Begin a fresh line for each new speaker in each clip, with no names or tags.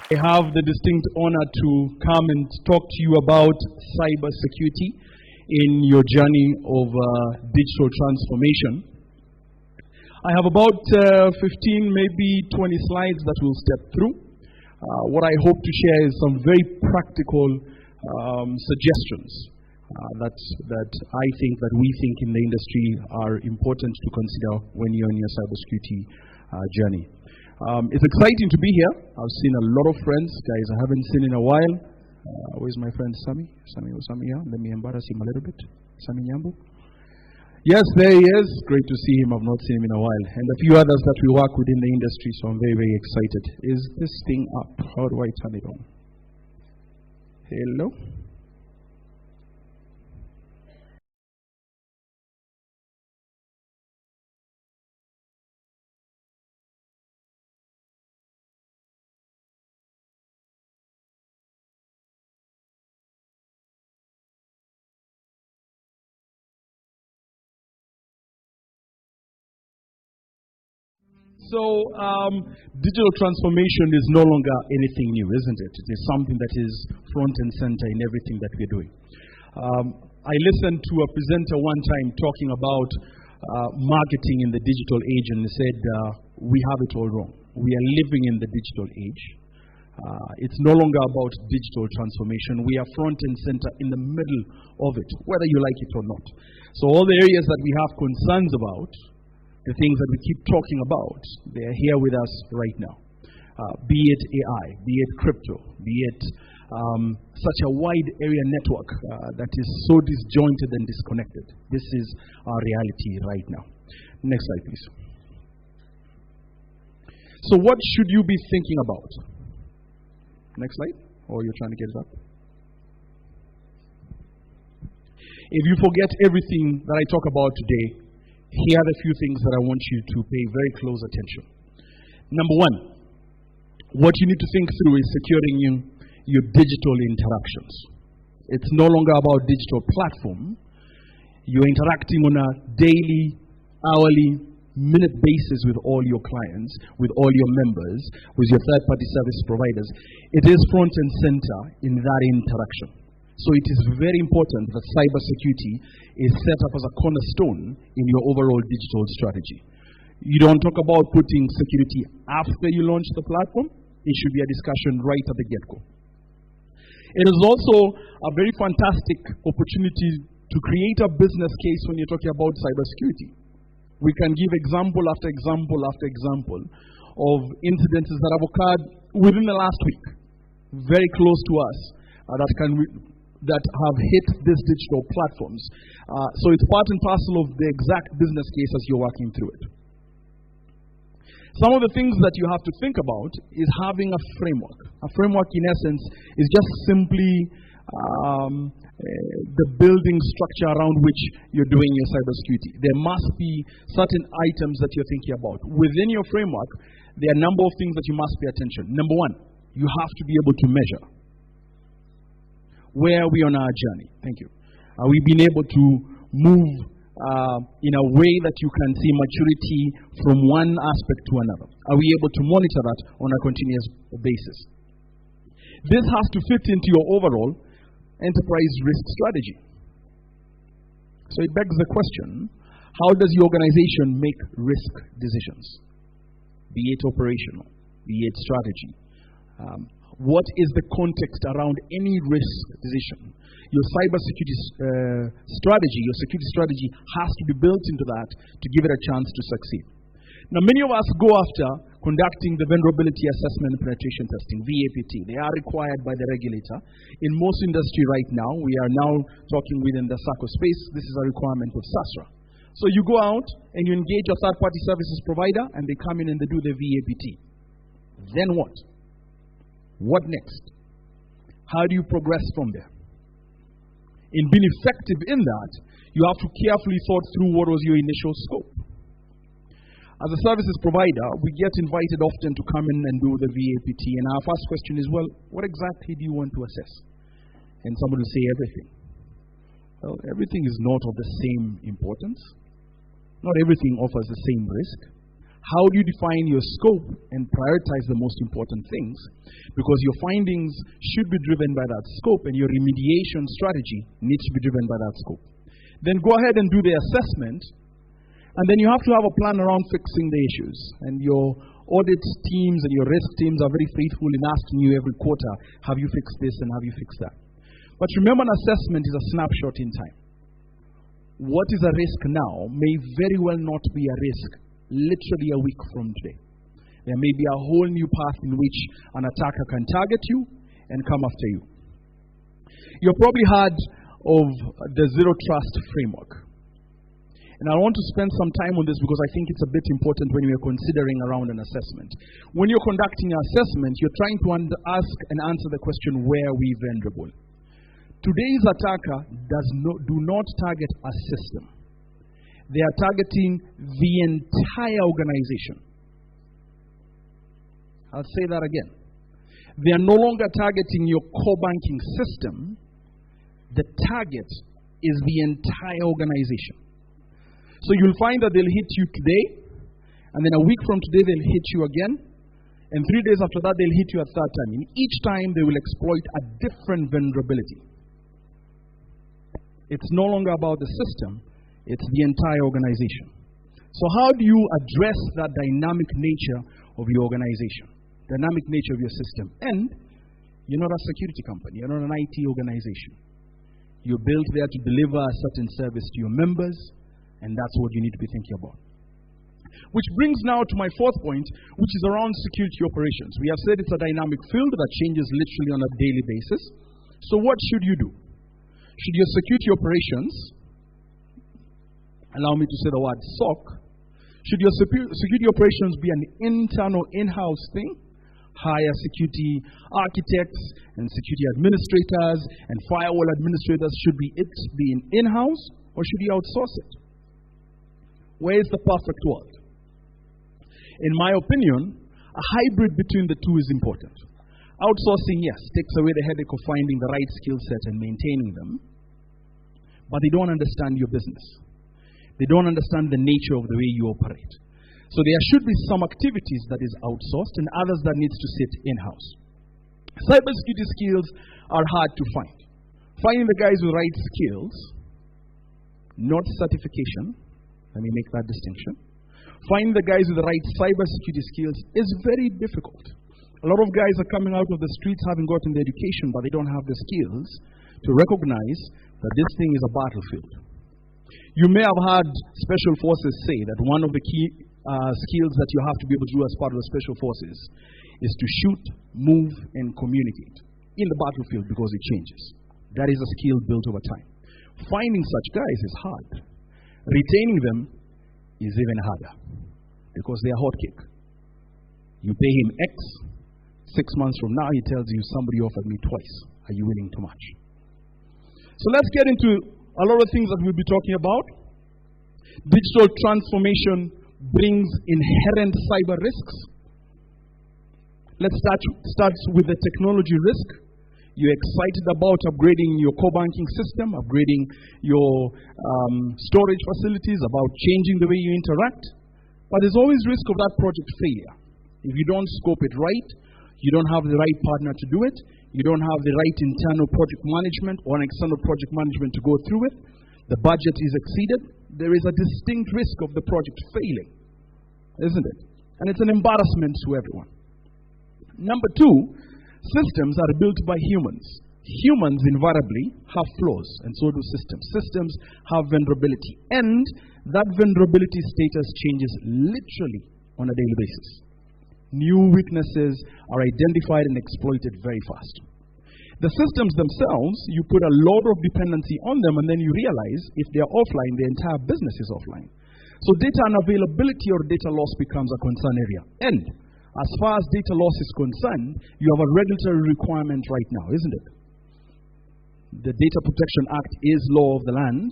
I have the distinct honor to come and talk to you about cybersecurity in your journey of digital transformation. I have about 15, maybe 20 slides that we'll step through. What I hope to share is some very practical suggestions that I think, that we think in the industry are important to consider when you're on your cybersecurity journey. It's exciting to be here. I've seen a lot of friends, guys I haven't seen in a while. Where's my friend Sammy? Sammy here. Let me embarrass him a little bit. Sammy Nyambo. Yes, there he is. Great to see him. I've not seen him in a while. And a few others that we work with in the industry, so I'm very, very excited. Is this thing up? How do I turn it on? Hello? So, digital transformation is no longer anything new, isn't it? It is something that is front and center in everything that we're doing. I listened to a presenter one time talking about marketing in the digital age, and he said, we have it all wrong. We are living in the digital age. It's no longer about digital transformation. We are front and center in the middle of it, whether you like it or not. So all the areas that we have concerns about, the things that we keep talking about, they are here with us right now. Be it AI, be it crypto, be it such a wide area network that is so disjointed and disconnected. This is our reality right now. Next slide, please. So what should you be thinking about? Next slide. Or you're trying to get it up? If you forget everything that I talk about today, here are the few things that I want you to pay very close attention. Number one, what you need to think through is securing your digital interactions. It's no longer about digital platform. You're interacting on a daily, hourly, minute basis with all your clients, with all your members, with your third-party service providers. It is front and center in that interaction. So it is very important that cybersecurity is set up as a cornerstone in your overall digital strategy. You don't talk about putting security after you launch the platform. It should be a discussion right at the get-go. It is also a very fantastic opportunity to create a business case when you're talking about cybersecurity. We can give example after example after example of incidents that have occurred within the last week, very close to us, that have hit these digital platforms. So it's part and parcel of the exact business case as you're working through it. Some of the things that you have to think about is having a framework. A framework, in essence, is just simply the building structure around which you're doing your cybersecurity. There must be certain items that you're thinking about. Within your framework, there are a number of things that you must pay attention. Number one, you have to be able to measure. Where are we on our journey? Thank you. Are we being able to move in a way that you can see maturity from one aspect to another? Are we able to monitor that on a continuous basis? This has to fit into your overall enterprise risk strategy. So it begs the question, how does the organization make risk decisions? Be it operational, be it strategy. What is the context around any risk decision? Your cybersecurity strategy, your security strategy has to be built into that to give it a chance to succeed. Now, many of us go after conducting the vulnerability assessment and penetration testing, VAPT. They are required by the regulator. In most industry right now, we are now talking within the SACCO space. This is a requirement of SASRA. So you go out and you engage a third-party services provider, and they come in and they do the VAPT. Then what? What next? How do you progress from there? In being effective in that, you have to carefully thought through what was your initial scope. As a services provider, we get invited often to come in and do the VAPT, and our first question is, well, what exactly do you want to assess? And somebody will say everything. Well, everything is not of the same importance. Not everything offers the same risk. How do you define your scope and prioritize the most important things? Because your findings should be driven by that scope, and your remediation strategy needs to be driven by that scope. Then go ahead and do the assessment, and then you have to have a plan around fixing the issues. And your audit teams and your risk teams are very faithful in asking you every quarter, have you fixed this and have you fixed that? But remember, an assessment is a snapshot in time. What is a risk now may very well not be a risk literally a week from today. There may be a whole new path in which an attacker can target you and come after you. You've probably heard of the zero trust framework. And I want to spend some time on this because I think it's a bit important when you're considering around an assessment. When you're conducting an assessment, you're trying to ask and answer the question, where are we vulnerable? Today's attacker do not target a system. They are targeting the entire organization. I'll say that again. They are no longer targeting your core banking system. The target is the entire organization. So you'll find that they'll hit you today, and then a week from today they'll hit you again, and 3 days after that they'll hit you a third time. And each time they will exploit a different vulnerability. It's no longer about the system. It's the entire organization. So how do you address that dynamic nature of your organization, dynamic nature of your system? And you're not a security company. You're not an IT organization. You're built there to deliver a certain service to your members, and that's what you need to be thinking about. Which brings now to my fourth point, which is around security operations. We have said it's a dynamic field that changes literally on a daily basis. So what should you do? Should your security operations, allow me to say the word SOC, should your security operations be an internal in-house thing? Hire security architects and security administrators and firewall administrators. Should it be in-house, or should you outsource it? Where is the perfect world? In my opinion, a hybrid between the two is important. Outsourcing, yes, takes away the headache of finding the right skill set and maintaining them, but they don't understand your business. They don't understand the nature of the way you operate. So there should be some activities that is outsourced and others that needs to sit in-house. Cybersecurity skills are hard to find. Finding the guys with the right skills, not certification, let me make that distinction. Finding the guys with the right cybersecurity skills is very difficult. A lot of guys are coming out of the streets having gotten the education, but they don't have the skills to recognize that this thing is a battlefield. You may have heard special forces say that one of the key skills that you have to be able to do as part of the special forces is to shoot, move, and communicate in the battlefield, because it changes. That is a skill built over time. Finding such guys is hard. Retaining them is even harder because they are hot cake. You pay him X, 6 months from now he tells you, somebody offered me twice. Are you willing to match? So let's get into a lot of things that we'll be talking about. Digital transformation brings inherent cyber risks. Let's start with the technology risk. You're excited about upgrading your core banking system, upgrading your storage facilities, about changing the way you interact. But there's always risk of that project failure. If you don't scope it right, you don't have the right partner to do it, you don't have the right internal project management or an external project management to go through it, the budget is exceeded, there is a distinct risk of the project failing, isn't it? And it's an embarrassment to everyone. Number two, systems are built by humans. Humans invariably have flaws, and so do systems. Systems have vulnerability, and that vulnerability status changes literally on a daily basis. New weaknesses are identified and exploited very fast. The systems themselves, you put a lot of dependency on them, and then you realize if they are offline, the entire business is offline. So data unavailability or data loss becomes a concern area. And as far as data loss is concerned, you have a regulatory requirement right now, isn't it? The Data Protection Act is law of the land.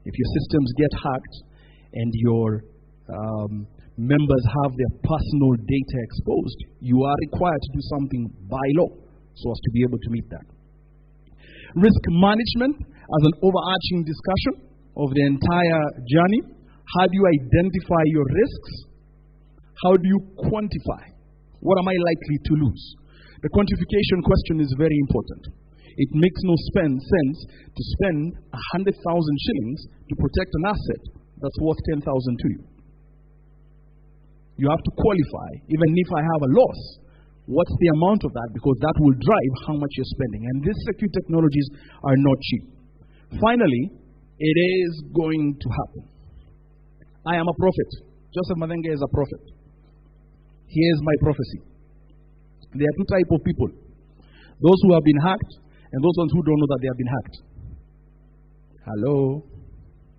If your systems get hacked and your members have their personal data exposed, you are required to do something by law so as to be able to meet that. Risk management as an overarching discussion of the entire journey. How do you identify your risks? How do you quantify? What am I likely to lose? The quantification question is very important. It makes no sense to spend 100,000 shillings to protect an asset that's worth 10,000 to you. You have to qualify, even if I have a loss, what's the amount of that? Because that will drive how much you're spending. And these security technologies are not cheap. Finally, it is going to happen. I am a prophet. Joseph Mathenge is a prophet. Here's my prophecy. There are two types of people. Those who have been hacked and those ones who don't know that they have been hacked. Hello?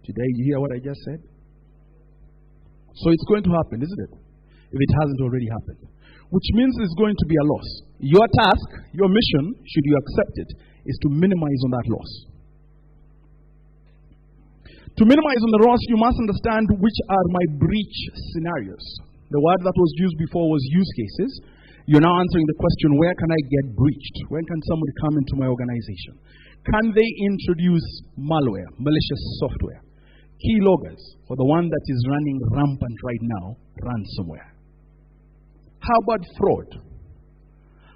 Did you hear what I just said? So it's going to happen, isn't it? If it hasn't already happened. Which means it's going to be a loss. Your task, your mission, should you accept it, is to minimize on that loss. To minimize on the loss, you must understand which are my breach scenarios. The word that was used before was use cases. You're now answering the question, where can I get breached? When can somebody come into my organization? Can they introduce malware, malicious software? Keyloggers, or the one that is running rampant right now, ransomware. How about fraud?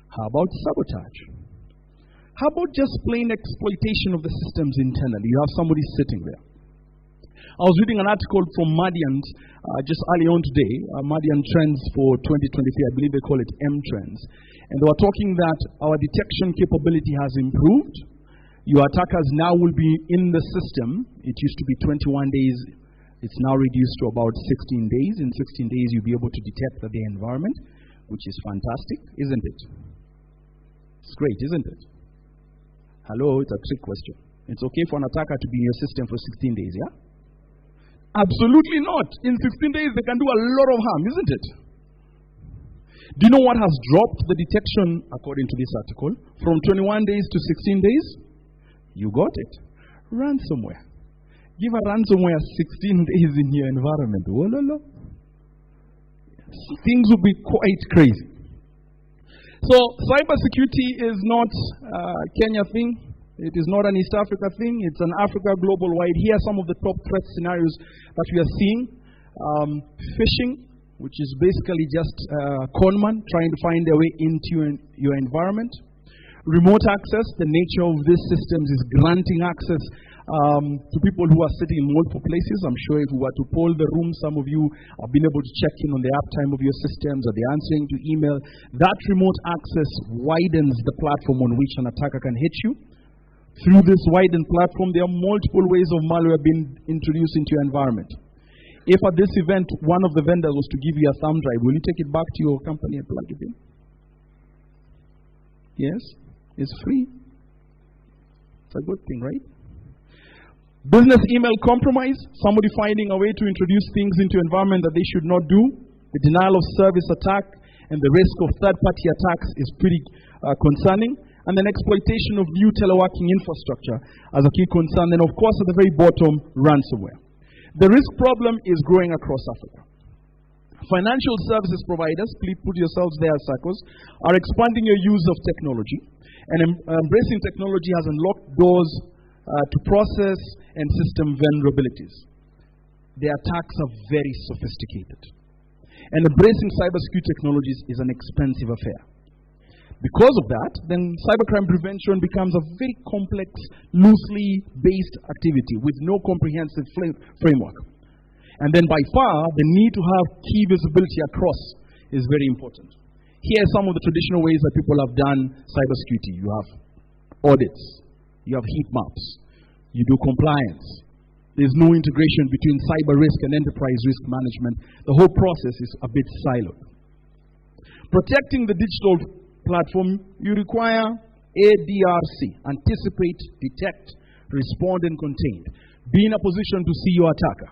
How about sabotage? How about just plain exploitation of the systems internally? You have somebody sitting there. I was reading an article from Mathenge just early on today, Mathenge Trends for 2023, I believe they call it M-Trends. And they were talking that our detection capability has improved. Your attackers now will be in the system. It used to be 21 days. It's now reduced to about 16 days. In 16 days, you'll be able to detect the environment, which is fantastic, isn't it? It's great, isn't it? Hello, it's a trick question. It's okay for an attacker to be in your system for 16 days, yeah? Absolutely not. In 16 days, they can do a lot of harm, isn't it? Do you know what has dropped the detection, according to this article, from 21 days to 16 days? You got it. Ransomware. Give a ransomware 16 days in your environment. Oh, no, no. Things will be quite crazy. So, cybersecurity is not a Kenya thing. It is not an East Africa thing. It's an Africa global wide. Here are some of the top threat scenarios that we are seeing. Phishing, which is basically just conman trying to find their way into your environment. Remote access, the nature of these systems is granting access to people who are sitting in multiple places. I'm sure if we were to poll the room, some of you have been able to check in on the uptime of your systems. Are they answering to email? That remote access widens the platform on which an attacker can hit you. Through this widened platform, there are multiple ways of malware being introduced into your environment. If at this event, one of the vendors was to give you a thumb drive, will you take it back to your company and plug it in? Yes? It's free. It's a good thing, right? Business email compromise, somebody finding a way to introduce things into environment that they should not do. The denial of service attack and the risk of third-party attacks is pretty concerning. And then exploitation of new teleworking infrastructure as a key concern. And of course, at the very bottom, ransomware. The risk problem is growing across Africa. Financial services providers, please put yourselves there, SACCOs, are expanding your use of technology. And embracing technology has unlocked doors to process and system vulnerabilities. The attacks are very sophisticated. And embracing cybersecurity technologies is an expensive affair. Because of that, then cybercrime prevention becomes a very complex, loosely based activity with no comprehensive framework. And then by far, the need to have key visibility across is very important. Here are some of the traditional ways that people have done cybersecurity. You have audits, you have heat maps, you do compliance. There's no integration between cyber risk and enterprise risk management. The whole process is a bit siloed. Protecting the digital platform, you require ADRC, anticipate, detect, respond, and contain. Be in a position to see your attacker.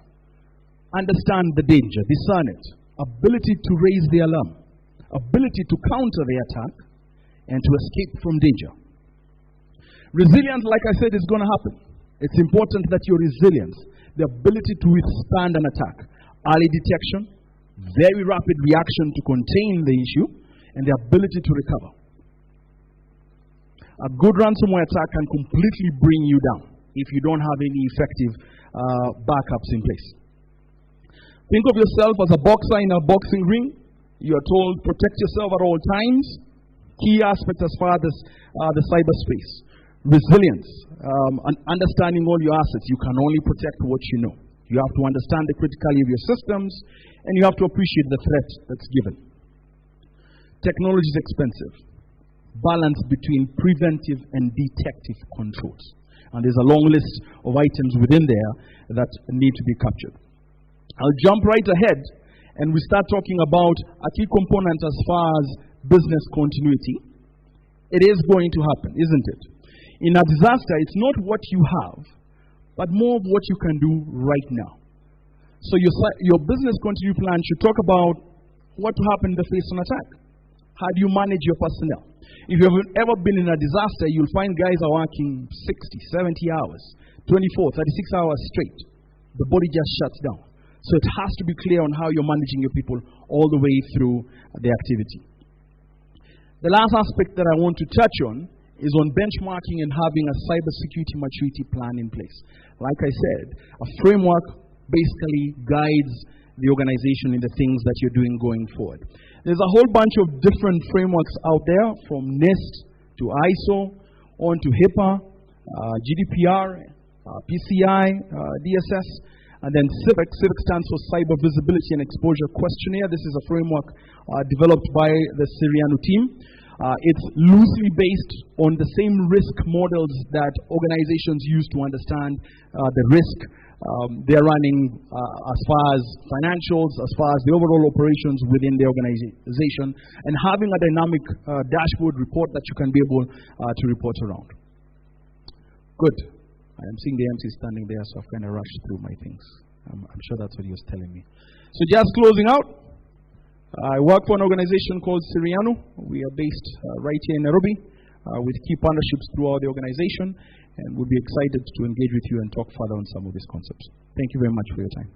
Understand the danger, discern it. Ability to raise the alarm. Ability to counter the attack and to escape from danger. Resilience, like I said, is going to happen. It's important that your resilience, the ability to withstand an attack, early detection, very rapid reaction to contain the issue, and the ability to recover. A good ransomware attack can completely bring you down if you don't have any effective backups in place. Think of yourself as a boxer in a boxing ring. You are told protect yourself at all times. Key aspects as far as the cyberspace. Resilience, understanding all your assets. You can only protect what you know. You have to understand the criticality of your systems, and you have to appreciate the threat that's given. Technology is expensive. Balance between preventive and detective controls. And there's a long list of items within there that need to be captured. I'll jump right ahead, and we start talking about a key component as far as business continuity. It is going to happen, isn't it? In a disaster, it's not what you have, but more of what you can do right now. So your business continuity plan should talk about what will happen in the face of an attack. How do you manage your personnel? If you have ever been in a disaster, you'll find guys are working 60, 70 hours, 24, 36 hours straight. The body just shuts down. So it has to be clear on how you're managing your people all the way through the activity. The last aspect that I want to touch on is on benchmarking and having a cybersecurity maturity plan in place. Like I said, a framework basically guides the organization in the things that you're doing going forward. There's a whole bunch of different frameworks out there, from NIST to ISO, on to HIPAA, GDPR, PCI, DSS, and then CIVIC. CIVIC stands for Cyber Visibility and Exposure Questionnaire. This is a framework developed by the Serianu team. It's loosely based on the same risk models that organizations use to understand the risk they're running as far as financials, as far as the overall operations within the organization, and having a dynamic dashboard report that you can be able to report around. Good. I'm seeing the MC standing there, so I've kind of rushed through my things. I'm sure that's what he was telling me. So just closing out, I work for an organization called Serianu. We are based right here in Nairobi with key partnerships throughout the organization, and we'll be excited to engage with you and talk further on some of these concepts. Thank you very much for your time.